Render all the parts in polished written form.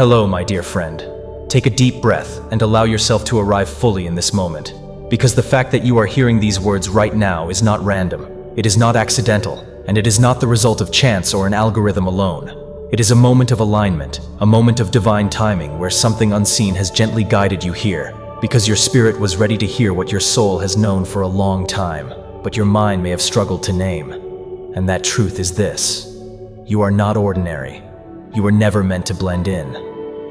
Hello, my dear friend. Take a deep breath and allow yourself to arrive fully in this moment. Because the fact that you are hearing these words right now is not random. It is not accidental, and it is not the result of chance or an algorithm alone. It is a moment of alignment, a moment of divine timing where something unseen has gently guided you here, because your spirit was ready to hear what your soul has known for a long time, but your mind may have struggled to name. And that truth is this: you are not ordinary. You were never meant to blend in.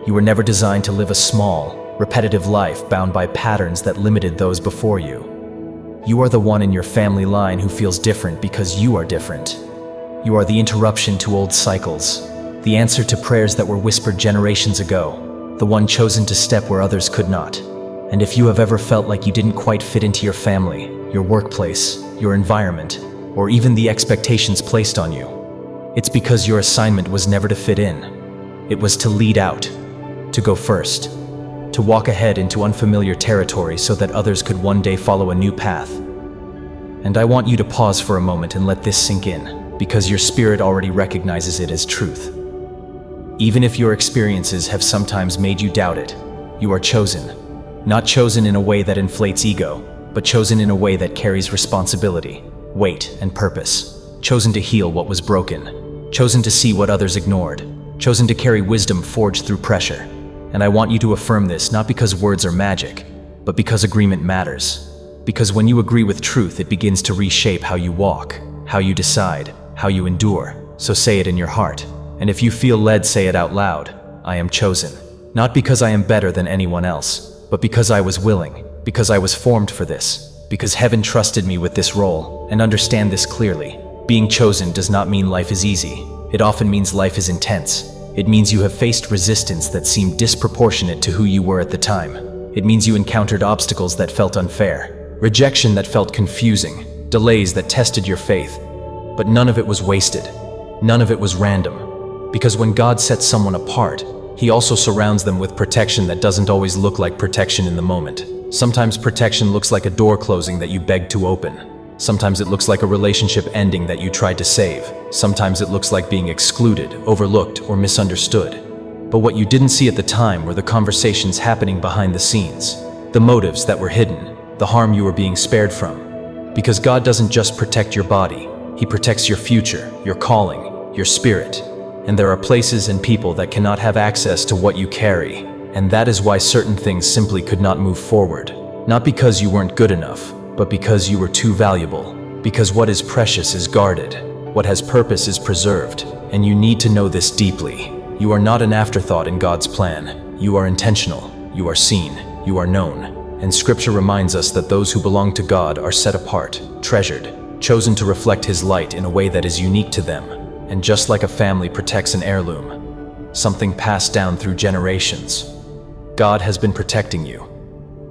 You were never designed to live a small, repetitive life bound by patterns that limited those before you. You are the one in your family line who feels different because you are different. You are the interruption to old cycles, the answer to prayers that were whispered generations ago, the one chosen to step where others could not. And if you have ever felt like you didn't quite fit into your family, your workplace, your environment, or even the expectations placed on you, it's because your assignment was never to fit in. It was to lead out, to go first, to walk ahead into unfamiliar territory so that others could one day follow a new path. And I want you to pause for a moment and let this sink in, because your spirit already recognizes it as truth. Even if your experiences have sometimes made you doubt it, you are chosen. Not chosen in a way that inflates ego, but chosen in a way that carries responsibility, weight, and purpose. Chosen to heal what was broken, chosen to see what others ignored, chosen to carry wisdom forged through pressure. And I want you to affirm this not because words are magic, but because agreement matters. Because when you agree with truth, it begins to reshape how you walk, how you decide, how you endure. So say it in your heart. And if you feel led, say it out loud. I am chosen. Not because I am better than anyone else, but because I was willing, because I was formed for this, because heaven trusted me with this role. And understand this clearly. Being chosen does not mean life is easy. It often means life is intense. It means you have faced resistance that seemed disproportionate to who you were at the time. It means you encountered obstacles that felt unfair, rejection that felt confusing, delays that tested your faith. But none of it was wasted. None of it was random. Because when God sets someone apart, He also surrounds them with protection that doesn't always look like protection in the moment. Sometimes protection looks like a door closing that you begged to open. Sometimes it looks like a relationship ending that you tried to save. Sometimes it looks like being excluded, overlooked, or misunderstood. But what you didn't see at the time were the conversations happening behind the scenes, the motives that were hidden, the harm you were being spared from. Because God doesn't just protect your body, He protects your future, your calling, your spirit. And there are places and people that cannot have access to what you carry. And that is why certain things simply could not move forward. Not because you weren't good enough, but because you were too valuable. Because what is precious is guarded, what has purpose is preserved, and you need to know this deeply. You are not an afterthought in God's plan. You are intentional, you are seen, you are known. And Scripture reminds us that those who belong to God are set apart, treasured, chosen to reflect His light in a way that is unique to them. And just like a family protects an heirloom, something passed down through generations, God has been protecting you,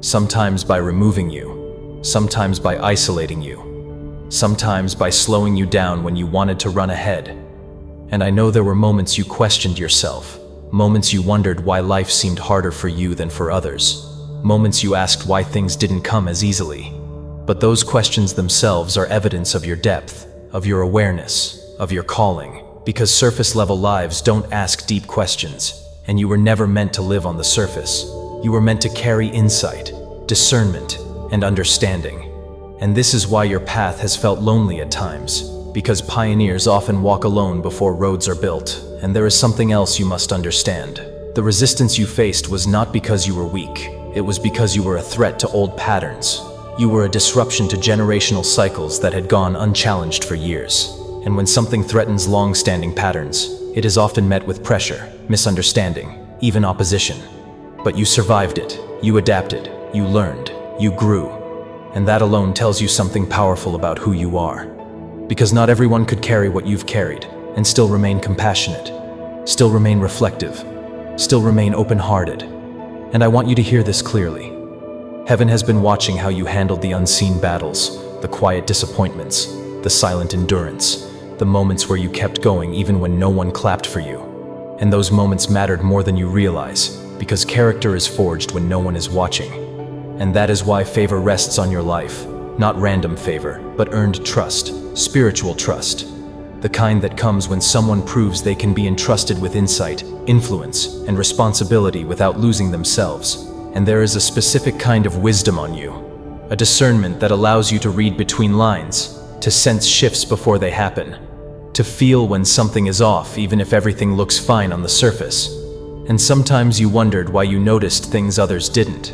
sometimes by removing you, sometimes by isolating you, sometimes by slowing you down when you wanted to run ahead. And I know there were moments you questioned yourself, moments you wondered why life seemed harder for you than for others, moments you asked why things didn't come as easily. But those questions themselves are evidence of your depth, of your awareness, of your calling, because surface-level lives don't ask deep questions, and you were never meant to live on the surface. You were meant to carry insight, discernment, and understanding. And this is why your path has felt lonely at times, because pioneers often walk alone before roads are built. And there is something else you must understand. The resistance you faced was not because you were weak. It was because you were a threat to old patterns. You were a disruption to generational cycles that had gone unchallenged for years. And when something threatens long-standing patterns, it is often met with pressure, misunderstanding, even opposition. But you survived it. You adapted. You learned. You grew. And that alone tells you something powerful about who you are. Because not everyone could carry what you've carried and still remain compassionate, still remain reflective, still remain open-hearted. And I want you to hear this clearly. Heaven has been watching how you handled the unseen battles, the quiet disappointments, the silent endurance, the moments where you kept going even when no one clapped for you. And those moments mattered more than you realize, because character is forged when no one is watching. And that is why favor rests on your life. Not random favor, but earned trust, spiritual trust. The kind that comes when someone proves they can be entrusted with insight, influence, and responsibility without losing themselves. And there is a specific kind of wisdom on you, a discernment that allows you to read between lines, to sense shifts before they happen, to feel when something is off even if everything looks fine on the surface. And sometimes you wondered why you noticed things others didn't,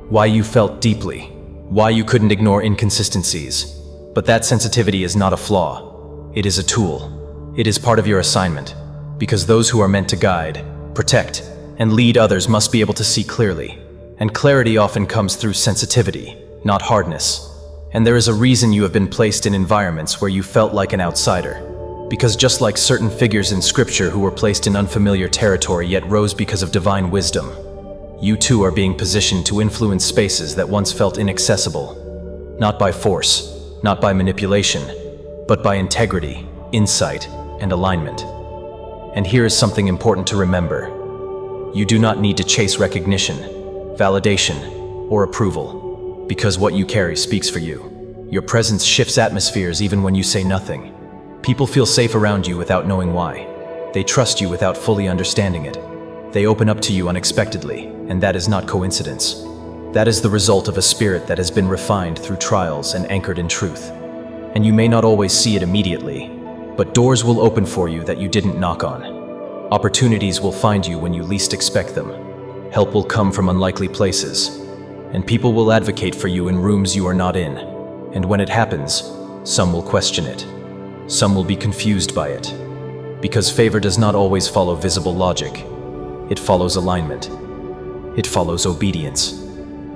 why you felt deeply, why you couldn't ignore inconsistencies. But that sensitivity is not a flaw. It is a tool. It is part of your assignment, because those who are meant to guide, protect, and lead others must be able to see clearly. And clarity often comes through sensitivity, not hardness. And there is a reason you have been placed in environments where you felt like an outsider. Because just like certain figures in Scripture who were placed in unfamiliar territory yet rose because of divine wisdom, you too are being positioned to influence spaces that once felt inaccessible. Not by force, not by manipulation, but by integrity, insight, and alignment. And here is something important to remember. You do not need to chase recognition, validation, or approval, because what you carry speaks for you. Your presence shifts atmospheres even when you say nothing. People feel safe around you without knowing why. They trust you without fully understanding it. They open up to you unexpectedly, and that is not coincidence. That is the result of a spirit that has been refined through trials and anchored in truth. And you may not always see it immediately, but doors will open for you that you didn't knock on. Opportunities will find you when you least expect them. Help will come from unlikely places, and people will advocate for you in rooms you are not in. And when it happens, some will question it. Some will be confused by it. Because favor does not always follow visible logic. It follows alignment. It follows obedience.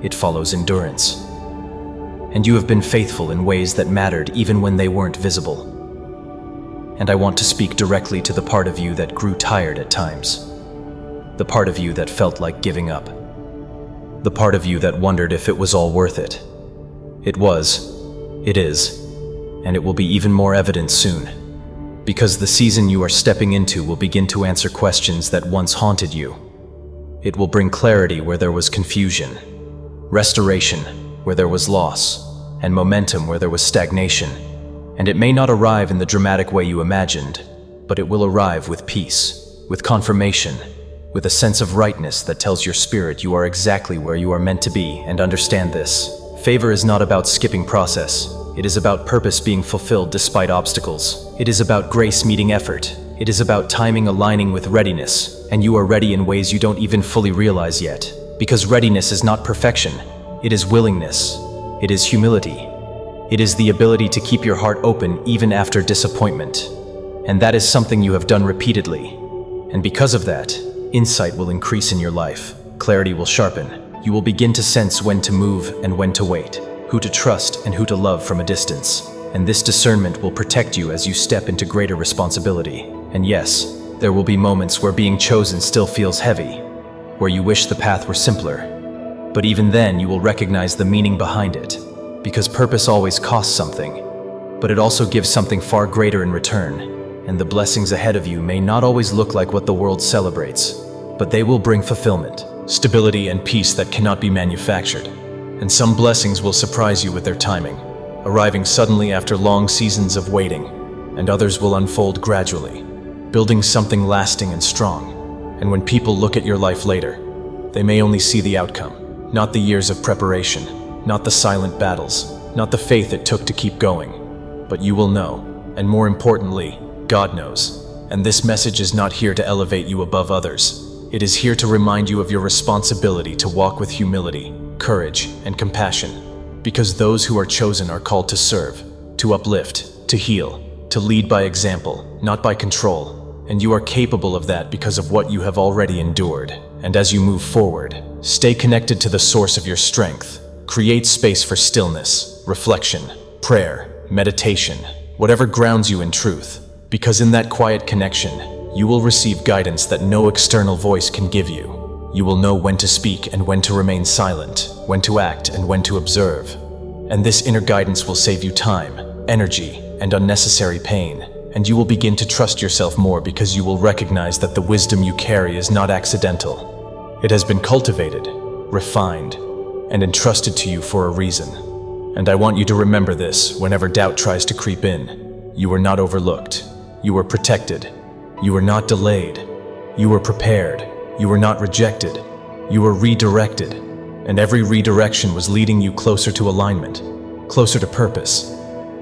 It follows endurance. And you have been faithful in ways that mattered even when they weren't visible. And I want to speak directly to the part of you that grew tired at times. The part of you that felt like giving up. The part of you that wondered if it was all worth it. It was, it is, and it will be even more evident soon. Because the season you are stepping into will begin to answer questions that once haunted you. It will bring clarity where there was confusion, restoration where there was loss, and momentum where there was stagnation. And it may not arrive in the dramatic way you imagined, but it will arrive with peace, with confirmation, with a sense of rightness that tells your spirit you are exactly where you are meant to be. And understand this: favor is not about skipping process. It is about purpose being fulfilled despite obstacles. It is about grace meeting effort. It is about timing aligning with readiness, and you are ready in ways you don't even fully realize yet. Because readiness is not perfection. It is willingness. It is humility. It is the ability to keep your heart open even after disappointment. And that is something you have done repeatedly. And because of that, insight will increase in your life. Clarity will sharpen. You will begin to sense when to move and when to wait, who to trust and who to love from a distance. And this discernment will protect you as you step into greater responsibility. And yes, there will be moments where being chosen still feels heavy, where you wish the path were simpler. But even then, you will recognize the meaning behind it. Because purpose always costs something, but it also gives something far greater in return. And the blessings ahead of you may not always look like what the world celebrates, but they will bring fulfillment, stability, and peace that cannot be manufactured. And some blessings will surprise you with their timing, arriving suddenly after long seasons of waiting, and others will unfold gradually, building something lasting and strong. And when people look at your life later, they may only see the outcome, not the years of preparation, not the silent battles, not the faith it took to keep going. But you will know, and more importantly, God knows. And this message is not here to elevate you above others. It is here to remind you of your responsibility to walk with humility, courage, and compassion. Because those who are chosen are called to serve, to uplift, to heal, to lead by example, not by control. And you are capable of that because of what you have already endured. And as you move forward, stay connected to the source of your strength. Create space for stillness, reflection, prayer, meditation, whatever grounds you in truth. Because in that quiet connection, you will receive guidance that no external voice can give you. You will know when to speak and when to remain silent, when to act and when to observe. And this inner guidance will save you time, energy, and unnecessary pain. And you will begin to trust yourself more because you will recognize that the wisdom you carry is not accidental. It has been cultivated, refined, and entrusted to you for a reason. And I want you to remember this whenever doubt tries to creep in. You were not overlooked. You were protected. You were not delayed. You were prepared. You were not rejected. You were redirected. And every redirection was leading you closer to alignment, closer to purpose,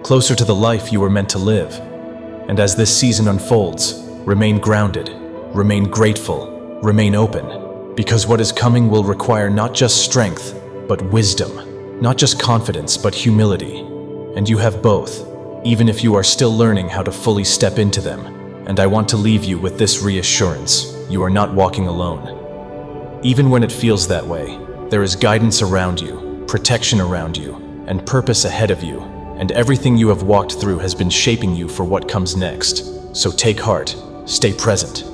closer to the life you were meant to live. And as this season unfolds, remain grounded, remain grateful, remain open, because what is coming will require not just strength, but wisdom, not just confidence, but humility. And you have both, even if you are still learning how to fully step into them. And I want to leave you with this reassurance: you are not walking alone. Even when it feels that way, there is guidance around you, protection around you, and purpose ahead of you. And everything you have walked through has been shaping you for what comes next. So take heart, stay present,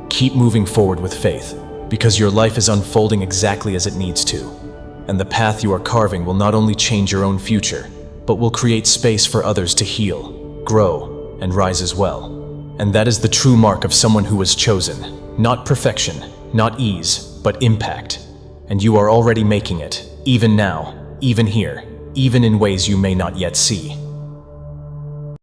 keep moving forward with faith, because your life is unfolding exactly as it needs to. And the path you are carving will not only change your own future, but will create space for others to heal, grow, and rise as well. And that is the true mark of someone who was chosen. Not perfection, not ease, but impact. And you are already making it, even now, even here, even in ways you may not yet see.